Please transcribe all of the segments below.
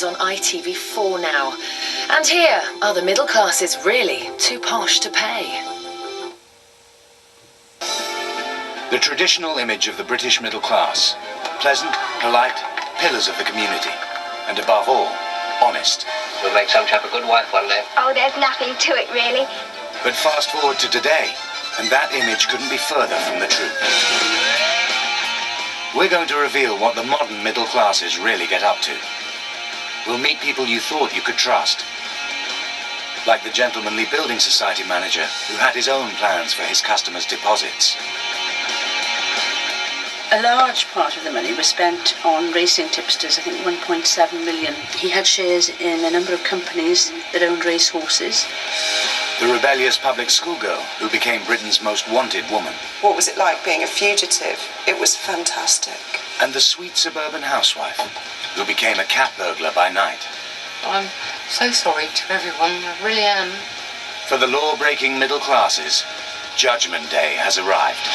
On ITV4 now. And here are the middle classes really too posh to pay. The traditional image of the British middle class. Pleasant, polite, pillars of the community. And above all, honest. We'll make some chap a good wife one day. Oh, there's nothing to it, really. But fast forward to today, and that image couldn't be further from the truth. We're going to reveal what the modern middle classes really get up to. We'll meet people you thought you could trust. Like the gentlemanly building society manager who had his own plans for his customers' deposits. A large part of the money was spent on racing tipsters, I think 1.7 million. He had shares in a number of companies that owned race horses. The rebellious public schoolgirl who became Britain's most wanted woman. What was it like being a fugitive? It was fantastic. And the sweet suburban housewife who became a cat burglar by night. I'm so sorry to everyone, I really am. For the law-breaking middle classes, Judgment Day has arrived.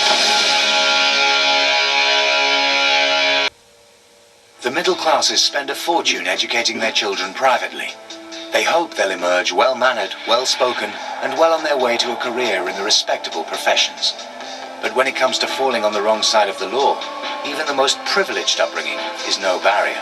The middle classes spend a fortune educating their children privately. They hope they'll emerge well-mannered, well-spoken, and well on their way to a career in the respectable professions. But when it comes to falling on the wrong side of the law, even the most privileged upbringing is no barrier.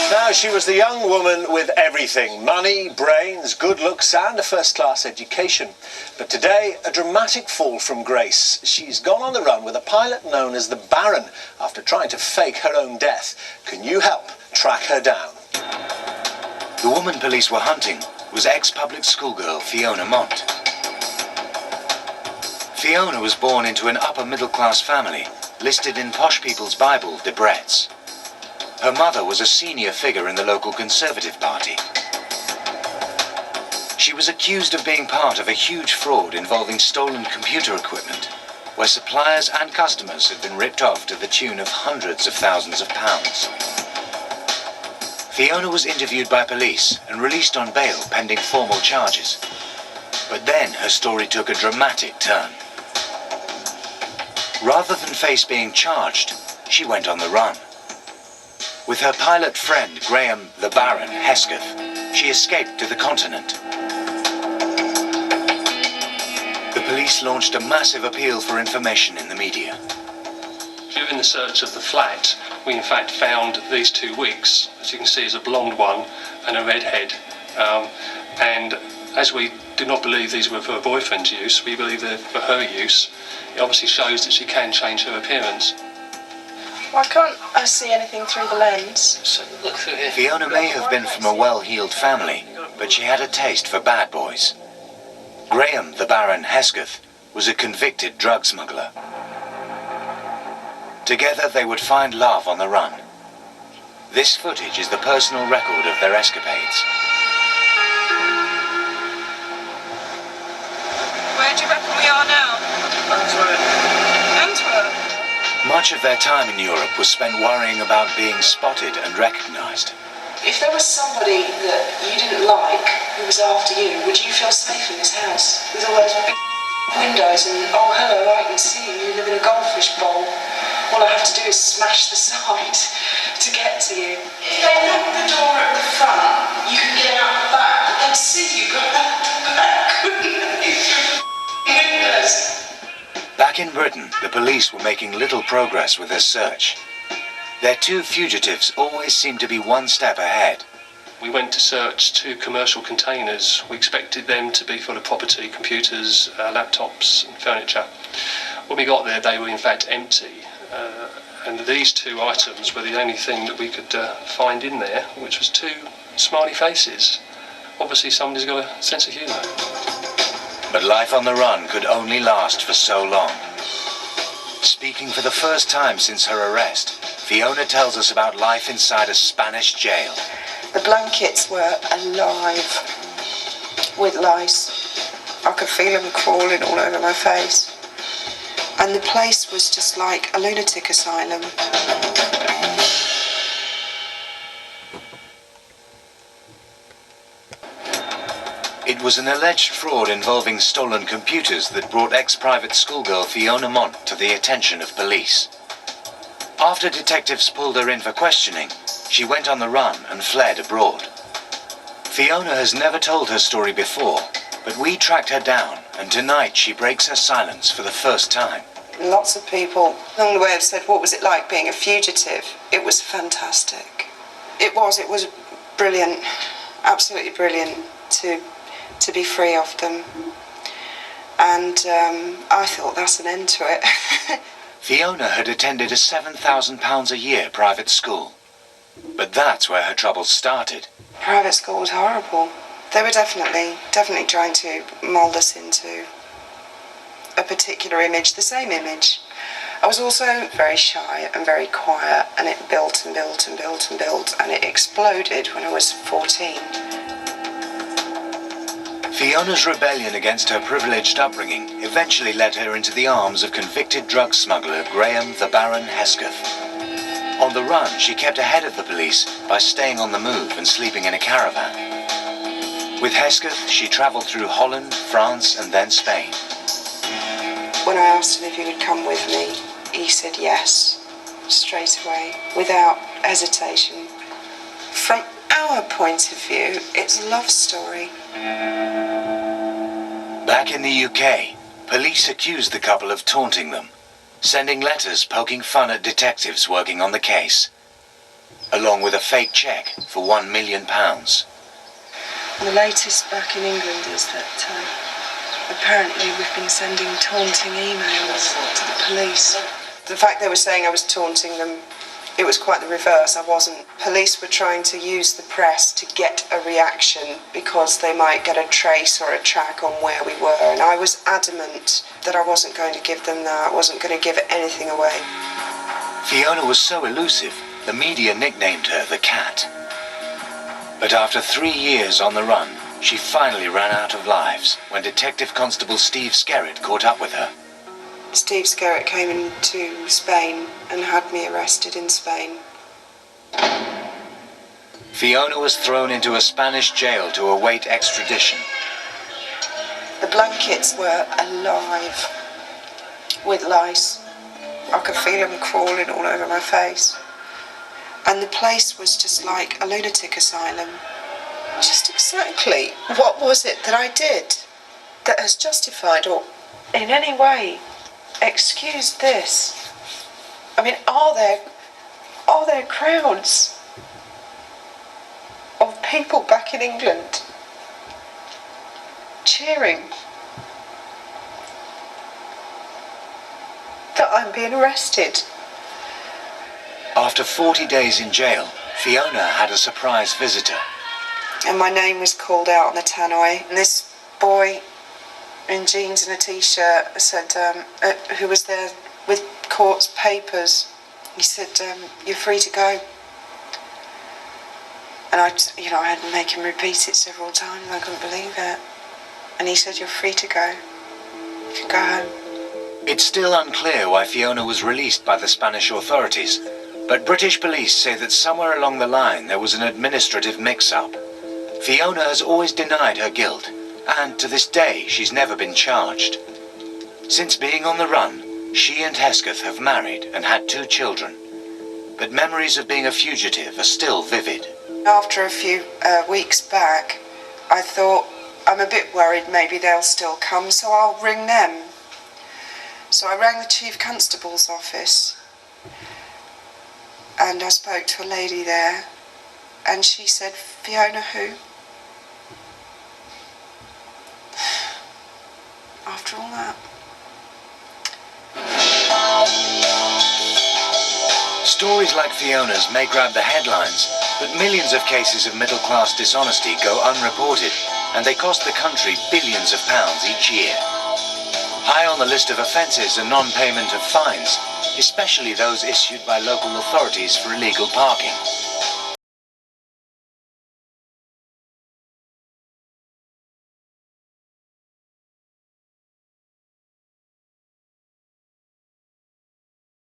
Now, she was the young woman with everything: money, brains, good looks and a first-class education. But today, a dramatic fall from grace. She's gone on the run with a pilot known as the Baron after trying to fake her own death. Can you help track her down? The woman police were hunting was ex-public schoolgirl Fiona Mont. Fiona was born into an upper-middle-class family, listed in Posh people's Bible, Debrett's. Her mother was a senior figure in the local Conservative Party. She was accused of being part of a huge fraud involving stolen computer equipment, where suppliers and customers had been ripped off to the tune of hundreds of thousands of pounds. Fiona was interviewed by police and released on bail pending formal charges. But then her story took a dramatic turn. Rather than face being charged, she went on the run. With her pilot friend, Graham the Baron Hesketh, she escaped to the continent. The police launched a massive appeal for information in the media. During the search of the flat, we in fact found these two wigs. As you can see, is a blonde one and a red head. And as we do not believe these were for her boyfriend's use, we believe they're for her use. It obviously shows that she can change her appearance. Why can't I see anything through the lens? So look through here. Fiona may have been from a well-heeled family, but she had a taste for bad boys. Graham the Baron Hesketh was a convicted drug smuggler. Together they would find love on the run. This footage is the personal record of their escapades. Where do you reckon we are now? Antwerp. Much of their time in Europe was spent worrying about being spotted and recognised. If there was somebody that you didn't like who was after you, would you feel safe in this house? With all those big windows and, oh hello, I can see you, you live in a goldfish bowl. All I have to do is smash the side to get to you. If they locked the door at the front, you could get out the back, but they'd see you go out the back, couldn't they? Through windows. Back in Britain, the police were making little progress with their search. Their two fugitives always seemed to be one step ahead. We went to search two commercial containers. We expected them to be full of property, computers, laptops and furniture. When we got there, they were in fact empty. And these two items were the only thing that we could find in there, which was two smiley faces. Obviously somebody's got a sense of humour. But life on the run could only last for so long. Speaking for the first time since her arrest, Fiona tells us about life inside a Spanish jail. The blankets were alive with lice. I could feel them crawling all over my face. And the place was just like a lunatic asylum. It was an alleged fraud involving stolen computers that brought ex-private schoolgirl Fiona Mont to the attention of police. After detectives pulled her in for questioning, she went on the run and fled abroad. Fiona has never told her story before, but we tracked her down, and tonight she breaks her silence for the first time. Lots of people along the way have said, what was it like being a fugitive? It was fantastic. It was brilliant, absolutely brilliant to be free of them. And I thought that's an end to it. Fiona had attended a £7,000 a year private school, but that's where her troubles started. Private school was horrible. They were definitely trying to mould us into a particular image, the same image. I was also very shy and very quiet, and it built and built and built and built, and it exploded when I was 14. Fiona's rebellion against her privileged upbringing eventually led her into the arms of convicted drug smuggler Graham the Baron Hesketh. On the run, she kept ahead of the police by staying on the move and sleeping in a caravan. With Hesketh, she travelled through Holland, France, and then Spain. When I asked him if he would come with me, he said yes, straight away, without hesitation. From our point of view, it's a love story. Back in the UK, police accused the couple of taunting them, sending letters poking fun at detectives working on the case, along with a fake cheque for £1 million. The latest back in England is that apparently we've been sending taunting emails to the police. The fact they were saying I was taunting them, it was quite the reverse. I wasn't. Police were trying to use the press to get a reaction because they might get a trace or a track on where we were, and I was adamant that I wasn't going to give them that. I wasn't going to give anything away. Fiona was so elusive, the media nicknamed her the Cat. But after 3 years on the run, she finally ran out of lives when Detective Constable Steve Skerritt caught up with her. Steve Skerritt came into Spain and had me arrested in Spain. Fiona was thrown into a Spanish jail to await extradition. The blankets were alive with lice. I could feel them crawling all over my face. And the place was just like a lunatic asylum. Just exactly what was it that I did that has justified or in any way excused this? I mean, are there crowds of people back in England cheering that I'm being arrested? After 40 days in jail, Fiona had a surprise visitor. And my name was called out on the tannoy, and this boy in jeans and a t-shirt said, who was there with court papers, he said, you're free to go. And I had to make him repeat it several times. I couldn't believe it. And he said, you're free to go. You can go home. It's still unclear why Fiona was released by the Spanish authorities, but British police say that somewhere along the line there was an administrative mix-up. Fiona has always denied her guilt, and to this day she's never been charged. Since being on the run, she and Hesketh have married and had 2 children, but memories of being a fugitive are still vivid. After a few weeks back, I thought, I'm a bit worried maybe they'll still come, so I'll ring them. So I rang the Chief Constable's office, and I spoke to a lady there, and she said, Fiona who? After all that. Stories like Fiona's may grab the headlines, but millions of cases of middle-class dishonesty go unreported, and they cost the country billions of pounds each year. High on the list of offences are non-payment of fines, especially those issued by local authorities for illegal parking.